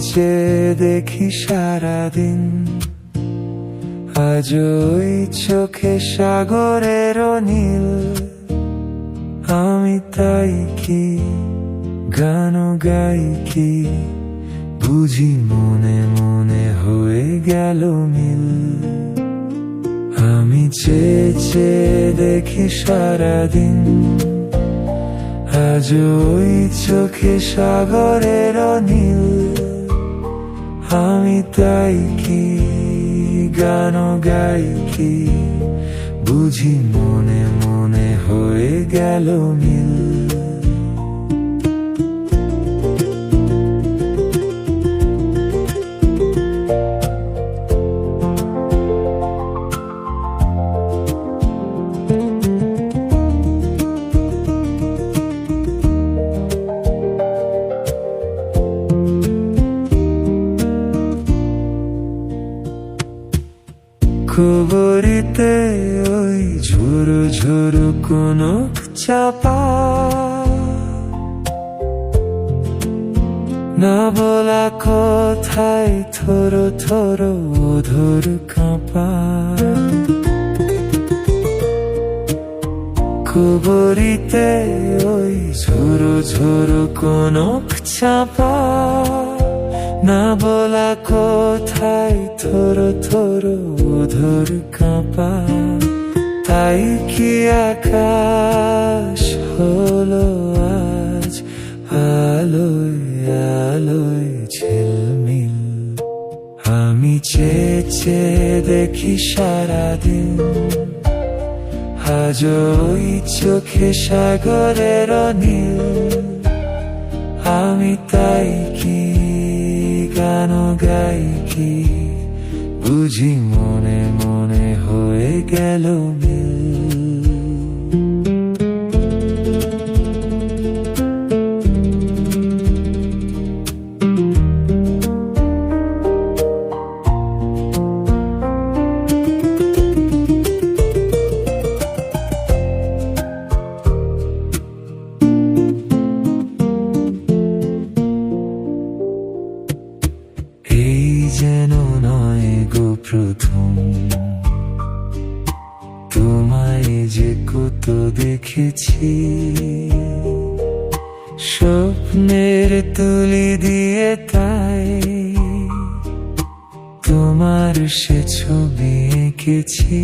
চেয়ে দেখি সারাদিন, আজ ওই চোখে সাগরের নীল। আমি তাই কি গান গাই কি, বুঝি মনে মনে হয়ে গেল মিল। আমি চেয়ে চেয়ে দেখি সারাদিন, আজ ওই চোখে সাগরের নীল। আমি তাই কি গান গাই কি, বুঝি মনে মনে হয়ে গেল মিল। খবরিতে ওই ঝুরু ঝুরু কোনো চাপা, না বলা কথায় থরো থরো অধর কাঁপা। খবরিতে ওই ঝুরু ঝুরু কোনো চাপা, না বলা কথায় থরো থরো অধর কাঁপা। তাই কি আকাশ হলো আজ আলোয় আলোয় ঝিলমিল। আমি চেয়ে চেয়ে দেখি সারাদিন, আজ ওই চোখে সাগরের নীল। আমি তাই কি গান গাই কি, বুঝি মনে মনে হয়ে গেল মিল। এই যেন নয় গো প্রথম, তোমায় যে কত দেখেছি। স্বপ্নের তুলি দিয়ে তাই তোমার সে ছবি এঁকেছি।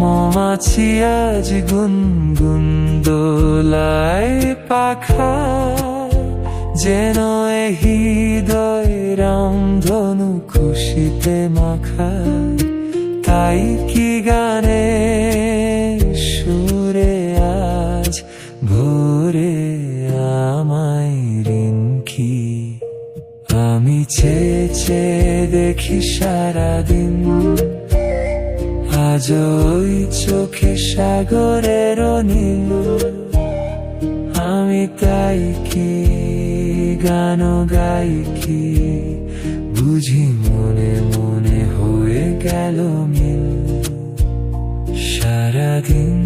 মৌমাছি আজ গুনগুন দোলায় পাখা, যেন হৃদয় রামধনু খুশিতে মাখা। তাই কি গানে সুরে আজ ভোরে আমায় ঋণ কি। আমি চেয়ে চেয়ে দেখি সারাদিন, আজ ওই চোখে সাগরের নীল। আমি তাই কি গান গাই কি, বুঝি মনে মনে হয়ে গেল মিল। সারাদিন